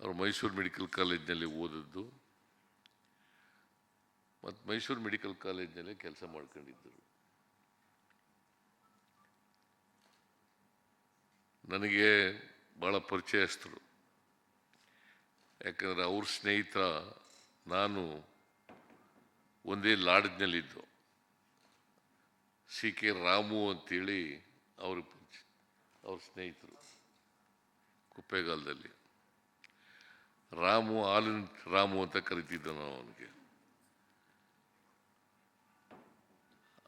ಅವರು ಮೈಸೂರು ಮೆಡಿಕಲ್ ಕಾಲೇಜ್ನಲ್ಲಿ ಓದಿದ್ದು ಮತ್ತು ಮೈಸೂರು ಮೆಡಿಕಲ್ ಕಾಲೇಜ್ನಲ್ಲೇ ಕೆಲಸ ಮಾಡ್ಕೊಂಡಿದ್ದರು. ನನಗೆ ಭಾಳ ಪರಿಚಯಸ್ಥರು. ಯಾಕಂದರೆ ಅವ್ರ ಸ್ನೇಹಿತ ನಾನು ಒಂದೇ ಲಾಡ್ಜ್ನಲ್ಲಿದ್ದು. ಸಿ ಕೆ ರಾಮು ಅಂತೇಳಿ ಅವ್ರ ಸ್ನೇಹಿತರು ಕುಪ್ಪೇಗಾಲದಲ್ಲಿ. ರಾಮು ಹಾಲಿನ ರಾಮು ಅಂತ ಕರಿತಿದ್ದ ನಾವು ಅವನಿಗೆ.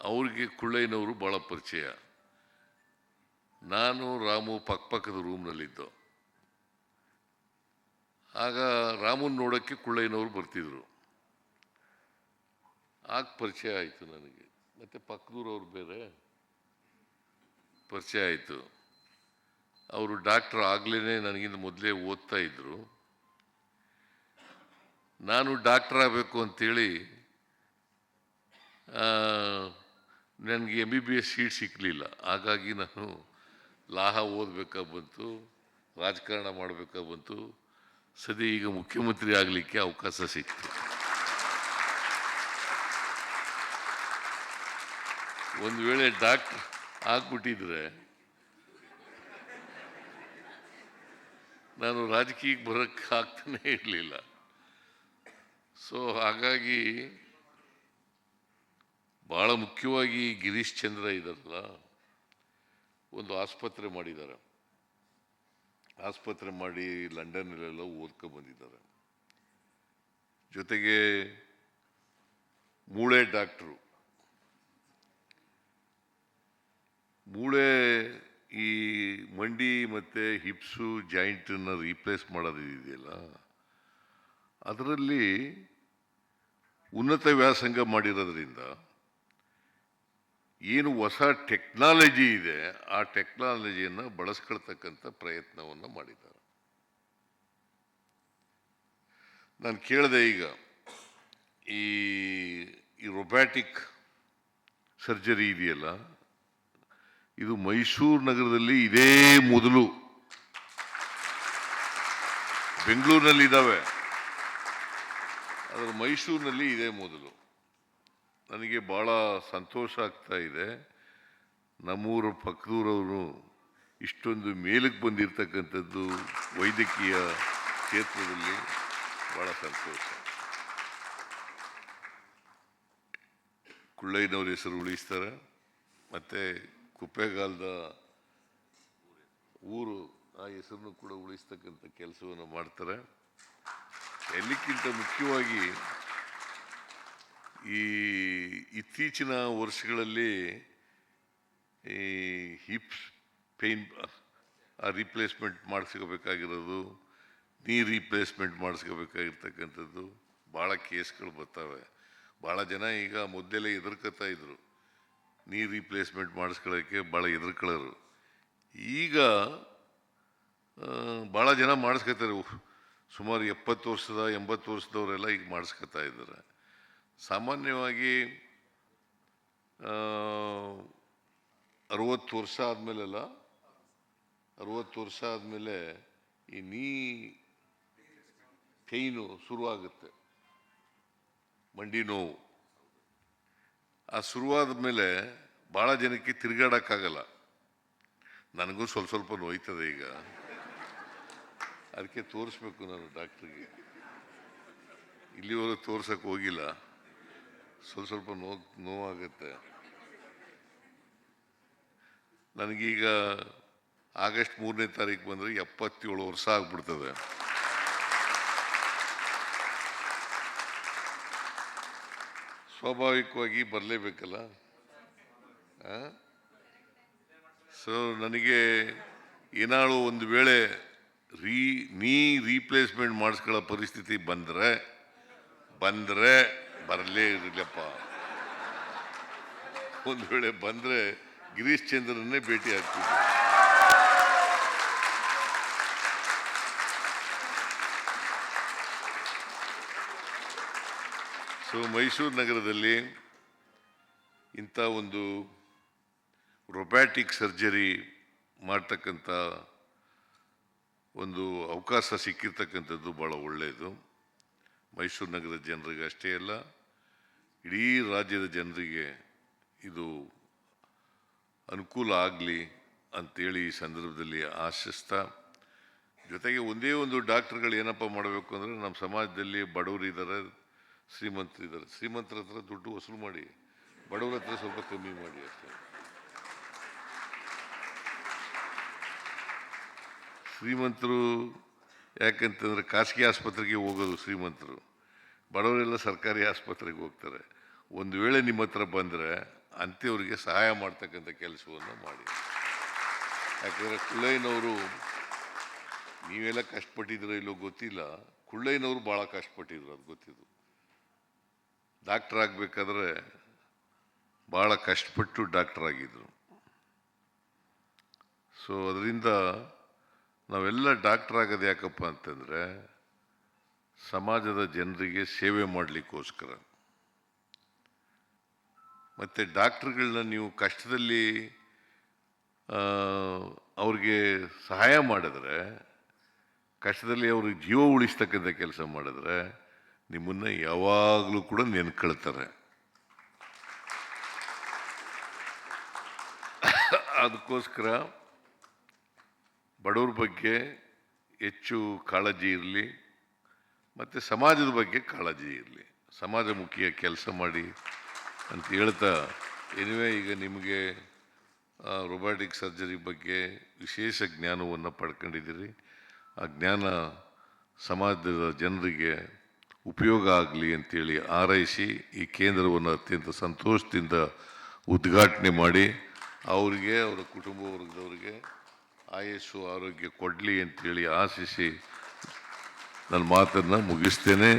ಅವ್ರಿಗೆ ಕುಳ್ಳಯ್ಯನವರು ಭಾಳ ಪರಿಚಯ. ನಾನು ರಾಮು ಪಕ್ಕದ ರೂಮ್ನಲ್ಲಿದ್ದು. ಆಗ ರಾಮನ್ ನೋಡೋಕ್ಕೆ ಕುಳ್ಳಯ್ಯನವರು ಬರ್ತಿದ್ರು. ಆಗ ಪರಿಚಯ ಆಯಿತು ನನಗೆ. ಮತ್ತು ಪಕ್ಕದೂರವ್ರು ಬೇರೆ ಪರಿಚಯ ಆಯಿತು. ಅವರು ಡಾಕ್ಟ್ರ್ ಆಗಲೇ ನನಗಿಂತ ಮೊದಲೇ ಓದ್ತಾ ಇದ್ದರು. ನಾನು ಡಾಕ್ಟ್ರ್ ಆಗಬೇಕು ಅಂಥೇಳಿ ನನಗೆ MBBS ಸೀಟ್ ಸಿಕ್ಕಲಿಲ್ಲ. ಹಾಗಾಗಿ ನಾನು ಲಾಹ ಓದಬೇಕಾಗಿ ಬಂತು, ರಾಜಕಾರಣ ಮಾಡಬೇಕಾಗಿ ಬಂತು. ಸದ್ಯ ಈಗ ಮುಖ್ಯಮಂತ್ರಿ ಆಗಲಿಕ್ಕೆ ಅವಕಾಶ ಸಿಕ್ತು. ಒಂದು ವೇಳೆ ಡಾಕ್ಟ್ರ್ ಆಗ್ಬಿಟ್ಟಿದ್ರೆ ನಾನು ರಾಜಕೀಯಕ್ಕೆ ಬರೋಕ್ಕೆ ಆಗ್ತಾನೇ ಇರಲಿಲ್ಲ. ಸೊ ಹಾಗಾಗಿ ಭಾಳ ಮುಖ್ಯವಾಗಿ ಗಿರೀಶ್ ಚಂದ್ರ ಇದಾರಲ್ಲ, ಒಂದು ಆಸ್ಪತ್ರೆ ಮಾಡಿದ್ದಾರೆ. ಆಸ್ಪತ್ರೆ ಮಾಡಿ ಲಂಡನ್ನಲ್ಲೆಲ್ಲ ಓದ್ಕೊಂಡ್ಬಂದಿದ್ದಾರೆ. ಜೊತೆಗೆ ಮೂಳೆ ಡಾಕ್ಟ್ರು. ಮೂಳೆ ಈ ಮಂಡಿ ಮತ್ತು ಹಿಪ್ಸು ಜಾಯಿಂಟನ್ನು ರೀಪ್ಲೇಸ್ ಮಾಡೋದಿದೆಯಲ್ಲ, ಅದರಲ್ಲಿ ಉನ್ನತ ವ್ಯಾಸಂಗ ಮಾಡಿರೋದ್ರಿಂದ ಏನು ಹೊಸ ಟೆಕ್ನಾಲಜಿ ಇದೆ, ಆ ಟೆಕ್ನಾಲಜಿಯನ್ನು ಬಳಸ್ಕೊಳ್ತಕ್ಕಂಥ ಪ್ರಯತ್ನವನ್ನು ಮಾಡಿದ್ದಾರೆ. ನಾನು ಕೇಳಿದೆ, ಈಗ ಈ ರೊಬ್ಯಾಟಿಕ್ ಸರ್ಜರಿ ಇದೆಯಲ್ಲ, ಇದು ಮೈಸೂರು ನಗರದಲ್ಲಿ ಇದೇ ಮೊದಲು. ಬೆಂಗಳೂರಿನಲ್ಲಿದ್ದಾವೆ, ಆದರೆ ಮೈಸೂರಿನಲ್ಲಿ ಇದೇ ಮೊದಲು. ನನಗೆ ಭಾಳ ಸಂತೋಷ ಆಗ್ತಾ ಇದೆ. ನಮ್ಮೂರ ಪಕ್ಕದೂರವರು ಇಷ್ಟೊಂದು ಮೇಲಕ್ಕೆ ಬಂದಿರತಕ್ಕಂಥದ್ದು ವೈದ್ಯಕೀಯ ಕ್ಷೇತ್ರದಲ್ಲಿ ಭಾಳ ಸಂತೋಷ. ಕುಳ್ಳಯ್ಯನವ್ರ ಹೆಸರು ಉಳಿಸ್ತಾರೆ, ಮತ್ತು ಕುಪ್ಪೇಗಾಲದ ಊರು ಆ ಹೆಸರನ್ನು ಕೂಡ ಉಳಿಸ್ತಕ್ಕಂಥ ಕೆಲಸವನ್ನು ಮಾಡ್ತಾರೆ. ಎಲ್ಲಕ್ಕಿಂತ ಮುಖ್ಯವಾಗಿ ಈ ಇತ್ತೀಚಿನ ವರ್ಷಗಳಲ್ಲಿ ಈ ಹಿಪ್ಸ್ ಪೇನ್ ರೀಪ್ಲೇಸ್ಮೆಂಟ್ ಮಾಡಿಸ್ಕೋಬೇಕಾಗಿರೋದು, ನೀ ರೀಪ್ಲೇಸ್ಮೆಂಟ್ ಮಾಡಿಸ್ಕೋಬೇಕಾಗಿರ್ತಕ್ಕಂಥದ್ದು ಭಾಳ ಕೇಸ್ಗಳು ಬರ್ತವೆ. ಭಾಳ ಜನ ಈಗ ಮೊದಲೆಲ್ಲ ಹೆದರ್ಕೋತಾ ಇದ್ರು, ನೀ ರೀಪ್ಲೇಸ್ಮೆಂಟ್ ಮಾಡಿಸ್ಕೊಳ್ಳೋಕ್ಕೆ ಭಾಳ ಹೆದರ್ಕೊಳ್ಳೋರು. ಈಗ ಭಾಳ ಜನ ಮಾಡಿಸ್ಕೋತಾರೆ. ಸುಮಾರು 70 ವರ್ಷದ 80 ವರ್ಷದವರೆಲ್ಲ ಈಗ ಮಾಡಿಸ್ಕೊತಾ ಇದ್ದಾರೆ. ಸಾಮಾನ್ಯವಾಗಿ 60 ವರ್ಷ ಆದಮೇಲೆಲ್ಲ 60 ವರ್ಷ ಆದಮೇಲೆ ಈ ನೀ ಪೇಯ್ನು ಶುರುವಾಗುತ್ತೆ, ಮಂಡಿ ನೋವು. ಆ ಶುರುವಾದ ಮೇಲೆ ಭಾಳ ಜನಕ್ಕೆ ತಿರುಗಾಡೋಕ್ಕಾಗಲ್ಲ. ನನಗೂ ಸ್ವಲ್ಪ ನೋಯ್ತದೆ ಈಗ, ಅದಕ್ಕೆ ತೋರಿಸ್ಬೇಕು ನಾನು ಡಾಕ್ಟ್ರಿಗೆ. ಇಲ್ಲಿವರೆಗೂ ತೋರ್ಸಕ್ಕೆ ಹೋಗಿಲ್ಲ, ಸ್ವಲ್ಪ ನೋವಾಗುತ್ತೆ. ನನಗೀಗ ಆಗಸ್ಟ್ 3ನೇ ತಾರೀಕು ಬಂದರೆ 77 ವರ್ಷ ಆಗ್ಬಿಡ್ತದೆ. ಸ್ವಾಭಾವಿಕವಾಗಿ ಬರಲೇಬೇಕಲ್ಲ. ಸೊ ನನಗೆ ಏನಾಳು ಒಂದು ವೇಳೆ ನೀ ರೀಪ್ಲೇಸ್ಮೆಂಟ್ ಮಾಡಿಸ್ಕೊಳ್ಳೋ ಪರಿಸ್ಥಿತಿ ಬಂದರೆ ಬರಲೇ ಇರಲಿಲ್ಲಪ್ಪ. ಒಂದು ವೇಳೆ ಬಂದರೆ ಗಿರೀಶ್ ಚಂದ್ರನ್ನೇ ಭೇಟಿ ಆಗ್ತಿದ್ದೆ. ಸೊ ಮೈಸೂರು ನಗರದಲ್ಲಿ ಇಂಥ ಒಂದು ರೊಬ್ಯಾಟಿಕ್ ಸರ್ಜರಿ ಮಾಡ್ತಕ್ಕಂಥ ಒಂದು ಅವಕಾಶ ಸಿಕ್ಕಿರ್ತಕ್ಕಂಥದ್ದು ಭಾಳ ಒಳ್ಳೆಯದು. ಮೈಸೂರು ನಗರದ ಜನರಿಗೆ ಅಷ್ಟೇ ಅಲ್ಲ, ಇಡೀ ರಾಜ್ಯದ ಜನರಿಗೆ ಇದು ಅನುಕೂಲ ಆಗಲಿ ಅಂತೇಳಿ ಈ ಸಂದರ್ಭದಲ್ಲಿ ಆಶಿಸ್ತಾ, ಜೊತೆಗೆ ಒಂದೇ ಒಂದು ಡಾಕ್ಟರ್ಗಳು ಏನಪ್ಪ ಮಾಡಬೇಕು ಅಂದರೆ, ನಮ್ಮ ಸಮಾಜದಲ್ಲಿ ಬಡವರು ಇದ್ದಾರೆ, ಶ್ರೀಮಂತರಿದ್ದಾರೆ. ಶ್ರೀಮಂತರ ಹತ್ರ ದುಡ್ಡು ವಸೂಲು ಮಾಡಿ, ಬಡವರ ಹತ್ರ ಸ್ವಲ್ಪ ಕಮ್ಮಿ ಮಾಡಿ ಅಷ್ಟೇ. ಶ್ರೀಮಂತರು ಯಾಕಂತಂದರೆ ಖಾಸಗಿ ಆಸ್ಪತ್ರೆಗೆ ಹೋಗೋದು ಶ್ರೀಮಂತರು, ಬಡವರೆಲ್ಲ ಸರ್ಕಾರಿ ಆಸ್ಪತ್ರೆಗೆ ಹೋಗ್ತಾರೆ. ಒಂದು ವೇಳೆ ನಿಮ್ಮ ಹತ್ರ ಬಂದರೆ ಅಂಥವ್ರಿಗೆ ಸಹಾಯ ಮಾಡ್ತಕ್ಕಂಥ ಕೆಲಸವನ್ನು ಮಾಡಿ. ಯಾಕಂದರೆ ಕುಳ್ಳಯ್ಯನವರು, ನೀವೆಲ್ಲ ಕಷ್ಟಪಟ್ಟಿದ್ರೆ ಇಲ್ಲೋ ಗೊತ್ತಿಲ್ಲ, ಕುಳ್ಳಯ್ಯನವರು ಭಾಳ ಕಷ್ಟಪಟ್ಟಿದ್ರು, ಅದು ಗೊತ್ತಿದ್ದು. ಡಾಕ್ಟರ್ ಆಗಬೇಕಾದ್ರೆ ಭಾಳ ಕಷ್ಟಪಟ್ಟು ಡಾಕ್ಟರ್ ಆಗಿದ್ರು. ಸೊ ಅದರಿಂದ ನಾವೆಲ್ಲ ಡಾಕ್ಟರ್ ಆಗೋದು ಯಾಕಪ್ಪ ಅಂತಂದರೆ ಸಮಾಜದ ಜನರಿಗೆ ಸೇವೆ ಮಾಡಲಿಕ್ಕೋಸ್ಕರ. ಮತ್ತು ಡಾಕ್ಟ್ರುಗಳನ್ನ ನೀವು ಕಷ್ಟದಲ್ಲಿ ಅವ್ರಿಗೆ ಸಹಾಯ ಮಾಡಿದ್ರೆ, ಕಷ್ಟದಲ್ಲಿ ಅವ್ರಿಗೆ ಜೀವ ಉಳಿಸ್ತಕ್ಕಂಥ ಕೆಲಸ ಮಾಡಿದ್ರೆ ನಿಮ್ಮನ್ನು ಯಾವಾಗಲೂ ಕೂಡ ನೆನ್ಕೊಳ್ತಾರೆ. ಅದಕ್ಕೋಸ್ಕರ ಬಡವ್ರ ಬಗ್ಗೆ ಹೆಚ್ಚು ಕಾಳಜಿ ಇರಲಿ, ಮತ್ತು ಸಮಾಜದ ಬಗ್ಗೆ ಕಾಳಜಿ ಇರಲಿ, ಸಮಾಜಮುಖಿಯ ಕೆಲಸ ಮಾಡಿ ಅಂತ ಹೇಳ್ತಾ, ಎನಿವೆ ಈಗ ನಿಮಗೆ ರೊಬ್ಯಾಟಿಕ್ ಸರ್ಜರಿ ಬಗ್ಗೆ ವಿಶೇಷ ಜ್ಞಾನವನ್ನು ಪಡ್ಕೊಂಡಿದ್ದೀರಿ. ಆ ಜ್ಞಾನ ಸಮಾಜದ ಜನರಿಗೆ ಉಪಯೋಗ ಆಗಲಿ ಅಂತೇಳಿ ಹಾರೈಸಿ ಈ ಕೇಂದ್ರವನ್ನು ಅತ್ಯಂತ ಸಂತೋಷದಿಂದ ಉದ್ಘಾಟನೆ ಮಾಡಿ, ಅವರಿಗೆ, ಅವರ ಕುಟುಂಬ ವರ್ಗದವರಿಗೆ ಆಯಸ್ಸು ಆರೋಗ್ಯ ಕೊಡಲಿ ಅಂತೇಳಿ ಆಶಿಸಿ ನನ್ನ ಮಾತನ್ನು ಮುಗಿಸ್ತೇನೆ.